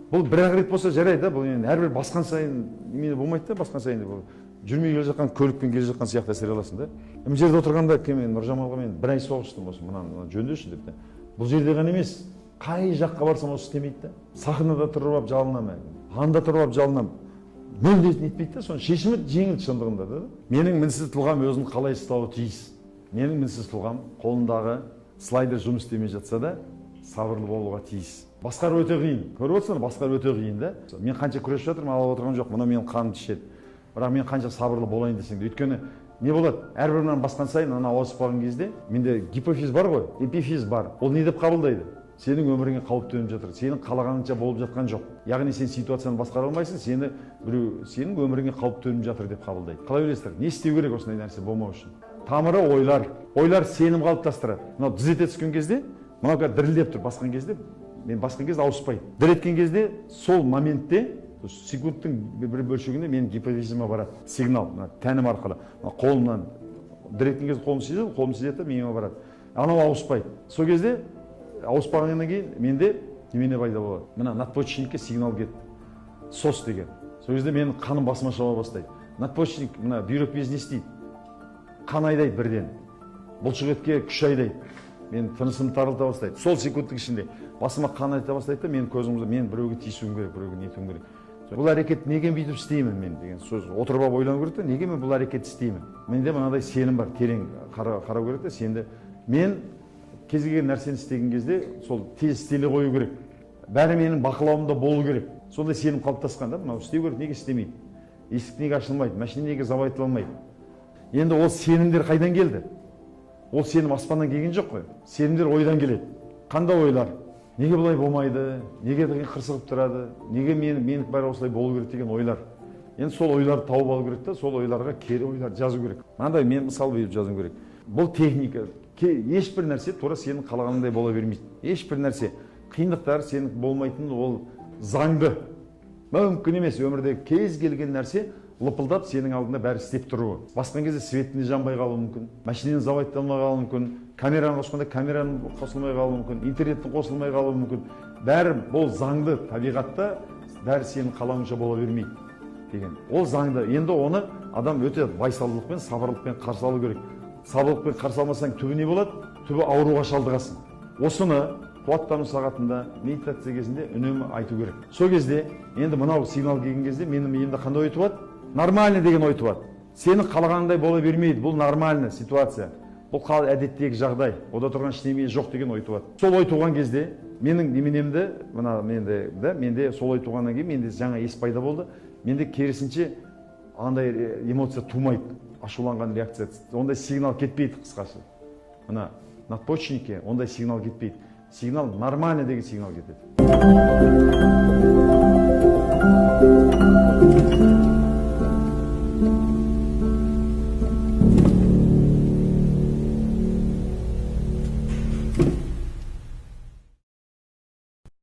Бұл бір-ақ рет болса жарайды да, бұл енді әрбір басқан сайын немене болмайды да, басқан сайын бұл жүрмей келе жатқан көлікпен келе жатқан сияқты әсер аласың да. Мына жерде отырғанда мен Нұржамалға мен бір ай соғыстым осы мынаны жөндеші деп та. Бұл жерде ғана емес, қай жаққа барсам осы істемейді да. Сахнада тұрып алып жалынамын, анда тұрып алып жалынамын. Мүлде нетпейді да, соның шешімі жеңіл шындығында да. Менің мінсіз тұлғам өзін қалай ұстауы тиіс. Менің мінсіз тұлғам қолындағы слайдер жұмыс істемей жатса да сабырлы болуға тиіс. Басқару өте қиын. Көріп отырсың, басқару өте қиын да. Мен қанша күресіп жатырмын, алып отырған жоқ. Мына менің қанымды ішеді. Бірақ мен қанша сабырлы болайын десең де, өйткені не болады? Әрбірінен басқан сайын ана ауысып қалған кезде менде гипофиз бар ғой, эпифиз бар. Ол не деп қабылдайды? Сенің өміріңе қауіп төніп жатыр. Сенің қалағаныңша болып жатқан жоқ. Яғни сен ситуацияны басқара алмайсың, сенің өміріңе қауіп төніп жатыр деп қабылдайды. Қалай ойлайсыздар? Не істеу керек осындай нәрсе болмау үшін? Тамыры ойлар. Ойлар сенім қалыптастырады. Мынау діз ете түскен кезде, мынау дірілдеп тұр, басқан кезде, мен басқан кезде ауыспайды. Дір еткен кезде сол моментте секундтың бір бөлшегінде менің гипофизима барады. Сигнал, тәнім арқылы. Қолымнан дір еткен кезде қолым сезеді, миыма барады. Анау ауыспайды. Сол кезде ауыспағаннан кейін менде немене пайда болады? Мына надпочечникке сигнал кетті. СОС деген. Сол кезде менің қаным басыма шаба бастайды. Надпочечник, мына бүйрек безі не істейді? Қан айдайды бірден. Бұлшық етке күш айдайды. Мен тынысымды тарылта бастайды. Сол секундтың ішінде басыма қан айта бастайды да, мен көзімді, мен біреуге тиісуім керек, біреуге нетуім керек. Бұл әрекет неге бүйтіп істеймін мен деген сөз. Отырып алып ойлану керек та, неге мен бұл әрекетті істеймін? Менде мынадай сенім бар, терең қарау керек та, сенде мен кез келген нәрсені істеген кезде сол тез істеле қою керек. Бәрі менің бақылауымда болу керек. Сондай сенім қалыптасқан да, мынау істеу керек, неге істемейді? Есік неге ашылмайды? Машина неге забайтылмайды? Енді ол сенімдер қайдан келді? Ол сенім аспаннан келген жоқ қой. Сенімдер ойдан келеді. Қандай ойлар? Неге бұлай болмайды? Неге деген қырсығып тұрады? Неге менің бәрі осылай болу керек деген ойлар. Енді сол ойларды тауып алу керек та, сол ойларға кері ойлар жазу керек. Мынандай мен мысал беріп жазу керек. Бұл техника. Ешбір нәрсе тура сенің қалағаныңдай бола бермейді. Ешбір нәрсе. Қиындықтар сенің болмайтын, ол заңды. Мүмкін емес, өмірде кез келген нәрсе лыпылдап сенің алдында бәрі істеп тұруы. Басқан кезде светіне жанбай қалуы мүмкін, машинаны забайтталмай қалуы мүмкін, камераны қосқанда камераның қосылмай қалуы мүмкін, интернеттің қосылмай қалуы мүмкін. Бәрі бұл заңды, табиғатта бәрі сенің қалауыңша бола бермейді деген. Ол заңды. Енді оны адам өте байсалдылықпен, сабырлықпен қарсы алу керек. Сабырлықпен қарсы алмасаң түбі не болады? Түбі ауруға шалдығасың. Осыны қуаттану сағатында, медитация кезінде үнемі айту керек. Сол кезде енді мынау сигнал келген кезде менің миымда қандай ой туады? Нормальный деген ой туады. Сенің қалағаныңдай бола бермейді. Бұл нормальный ситуация. Бұл әдеттегі жағдай. Ода тұрған ештеңе жоқ деген ой туады. Сол ой туған кезде менің неменемді, мына менде сол ой туғаннан кейін менде жаңа ес пайда болды. Менде керісінше андай эмоция тумайды. Ашуланған реакция. Ондай сигнал кетпейді қысқасы. Мына надпочечникке ондай сигнал кетпейді. Сигнал нормальный деген сигнал кетеді.